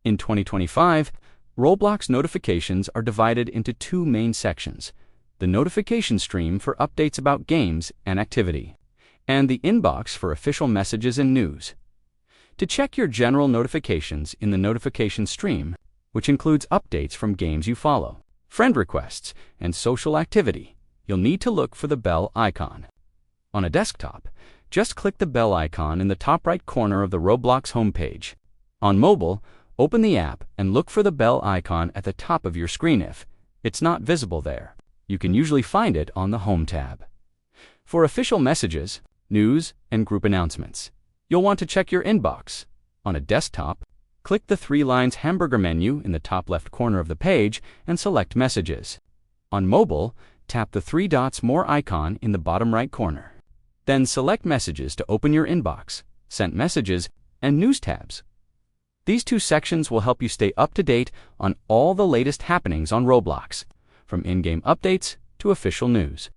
In 2025, Roblox notifications are divided into two main sections: the notification stream for updates about games and activity, and the inbox for official messages and news. To check your general notifications in the notification stream, which includes updates from games you follow, friend requests, and social activity, you'll need to look for the bell icon. On a desktop, just click the bell icon in the top right corner of the Roblox homepage. On mobile, open the app and look for the bell icon at the top of your screen. If it's not visible there, you can usually find it on the Home tab. For official messages, news, and group announcements, you'll want to check your inbox. On a desktop, click the three lines hamburger menu in the top left corner of the page and select Messages. On mobile, tap the three dots More icon in the bottom right corner. Then select Messages to open your inbox, Sent Messages, and News tabs. These two sections will help you stay up to date on all the latest happenings on Roblox, from in-game updates to official news.